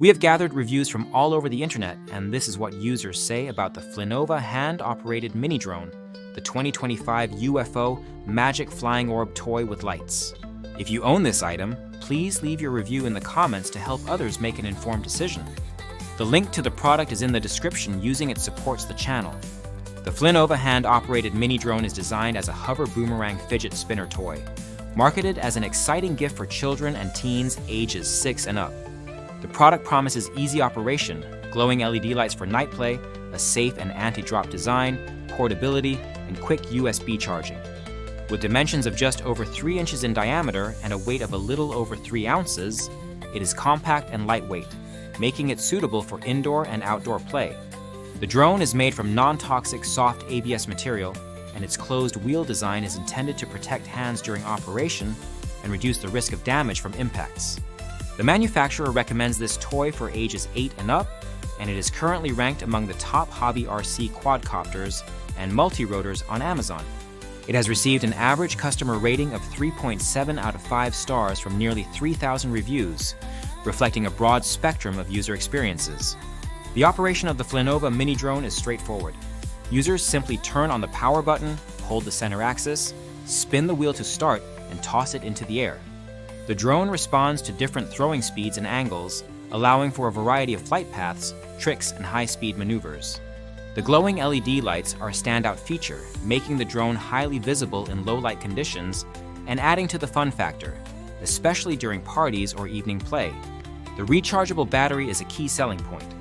We have gathered reviews from all over the internet, and this is what users say about the FLYNOVA hand-operated mini drone, the 2025 UFO Magic Flying Orb toy with lights. If you own this item, please leave your review in the comments to help others make an informed decision. The link to the product is in the description using it supports the channel. The FLYNOVA hand-operated mini drone is designed as a hover boomerang fidget spinner toy, marketed as an exciting gift for children and teens ages 6 and up. The product promises easy operation, glowing LED lights for night play, a safe and anti-drop design, portability, and quick USB charging. With dimensions of just over 3 inches in diameter and a weight of a little over 3 ounces, it is compact and lightweight, making it suitable for indoor and outdoor play. The drone is made from non-toxic soft ABS material, and its closed wheel design is intended to protect hands during operation and reduce the risk of damage from impacts. The manufacturer recommends this toy for ages 8 and up, and it is currently ranked among the top hobby RC quadcopters and multi-rotors on Amazon. It has received an average customer rating of 3.7 out of 5 stars from nearly 3,000 reviews, reflecting a broad spectrum of user experiences. The operation of the FLYNOVA Mini Drone is straightforward. Users simply turn on the power button, hold the center axis, spin the wheel to start, and toss it into the air. The drone responds to different throwing speeds and angles, allowing for a variety of flight paths, tricks, and high-speed maneuvers. The glowing LED lights are a standout feature, making the drone highly visible in low-light conditions and adding to the fun factor, especially during parties or evening play. The rechargeable battery is a key selling point.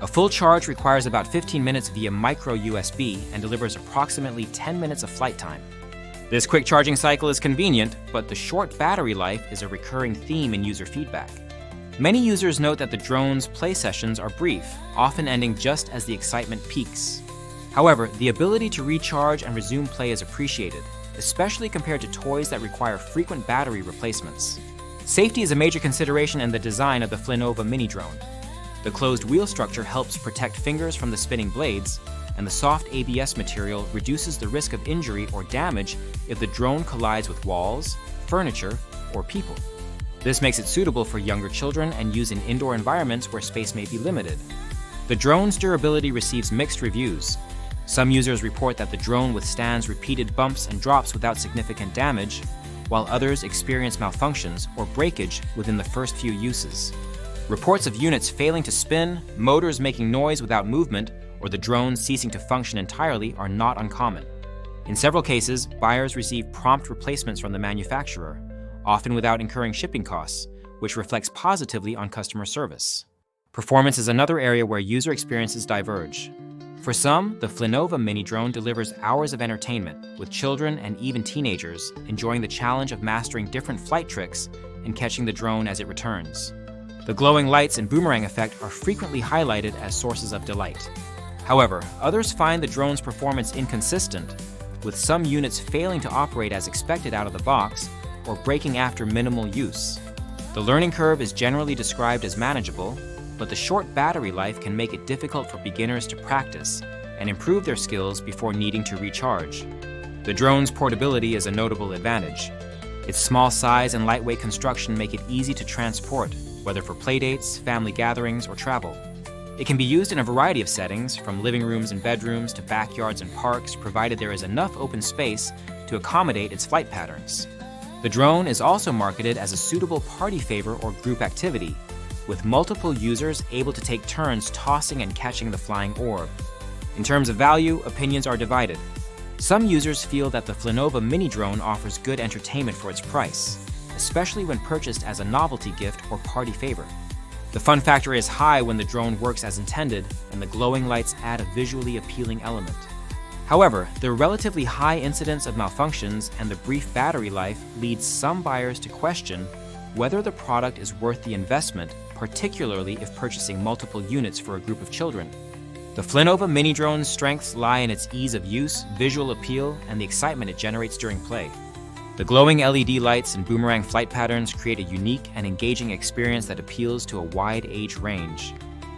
A full charge requires about 15 minutes via micro USB and delivers approximately 10 minutes of flight time. This quick charging cycle is convenient, but the short battery life is a recurring theme in user feedback. Many users note that the drone's play sessions are brief, often ending just as the excitement peaks. However, the ability to recharge and resume play is appreciated, especially compared to toys that require frequent battery replacements. Safety is a major consideration in the design of the FLYNOVA Mini Drone. The closed wheel structure helps protect fingers from the spinning blades, and the soft ABS material reduces the risk of injury or damage if the drone collides with walls, furniture, or people. This makes it suitable for younger children and used in indoor environments where space may be limited. The drone's durability receives mixed reviews. Some users report that the drone withstands repeated bumps and drops without significant damage, while others experience malfunctions or breakage within the first few uses. Reports of units failing to spin, motors making noise without movement, or the drone ceasing to function entirely are not uncommon. In several cases, buyers receive prompt replacements from the manufacturer, often without incurring shipping costs, which reflects positively on customer service. Performance is another area where user experiences diverge. For some, the FLYNOVA Mini Drone delivers hours of entertainment, with children and even teenagers enjoying the challenge of mastering different flight tricks and catching the drone as it returns. The glowing lights and boomerang effect are frequently highlighted as sources of delight. However, others find the drone's performance inconsistent, with some units failing to operate as expected out of the box or breaking after minimal use. The learning curve is generally described as manageable, but the short battery life can make it difficult for beginners to practice and improve their skills before needing to recharge. The drone's portability is a notable advantage. Its small size and lightweight construction make it easy to transport, whether for playdates, family gatherings, or travel. It can be used in a variety of settings, from living rooms and bedrooms to backyards and parks, provided there is enough open space to accommodate its flight patterns. The drone is also marketed as a suitable party favor or group activity, with multiple users able to take turns tossing and catching the flying orb. In terms of value, opinions are divided. Some users feel that the FLYNOVA Mini Drone offers good entertainment for its price, especially when purchased as a novelty gift or party favor. The fun factor is high when the drone works as intended, and the glowing lights add a visually appealing element. However, the relatively high incidence of malfunctions and the brief battery life leads some buyers to question whether the product is worth the investment, particularly if purchasing multiple units for a group of children. The FLYNOVA Mini Drone's strengths lie in its ease of use, visual appeal, and the excitement it generates during play. The glowing LED lights and boomerang flight patterns create a unique and engaging experience that appeals to a wide age range.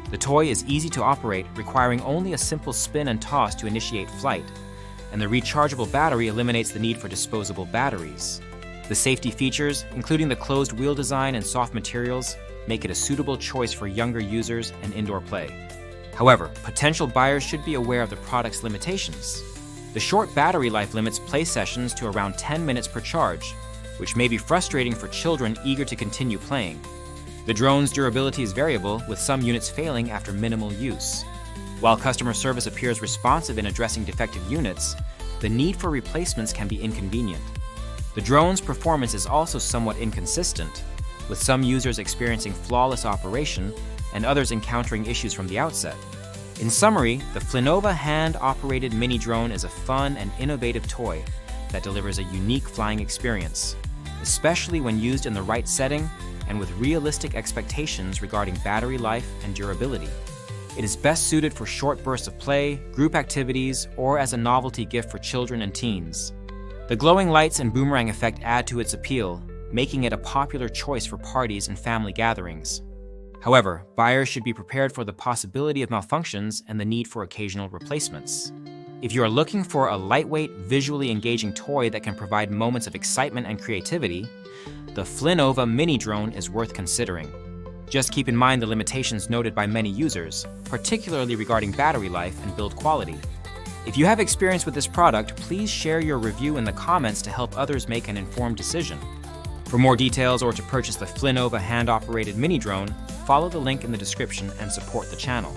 The toy is easy to operate, requiring only a simple spin and toss to initiate flight, and the rechargeable battery eliminates the need for disposable batteries. The safety features, including the closed wheel design and soft materials, make it a suitable choice for younger users and indoor play. However, potential buyers should be aware of the product's limitations. The short battery life limits play sessions to around 10 minutes per charge, which may be frustrating for children eager to continue playing. The drone's durability is variable, with some units failing after minimal use. While customer service appears responsive in addressing defective units, the need for replacements can be inconvenient. The drone's performance is also somewhat inconsistent, with some users experiencing flawless operation and others encountering issues from the outset. In summary, the FLYNOVA hand-operated mini drone is a fun and innovative toy that delivers a unique flying experience, especially when used in the right setting and with realistic expectations regarding battery life and durability. It is best suited for short bursts of play, group activities, or as a novelty gift for children and teens. The glowing lights and boomerang effect add to its appeal, making it a popular choice for parties and family gatherings. However, buyers should be prepared for the possibility of malfunctions and the need for occasional replacements. If you are looking for a lightweight, visually engaging toy that can provide moments of excitement and creativity, the FLYNOVA Mini Drone is worth considering. Just keep in mind the limitations noted by many users, particularly regarding battery life and build quality. If you have experience with this product, please share your review in the comments to help others make an informed decision. For more details or to purchase the FLYNOVA hand-operated mini drone, follow the link in the description and support the channel.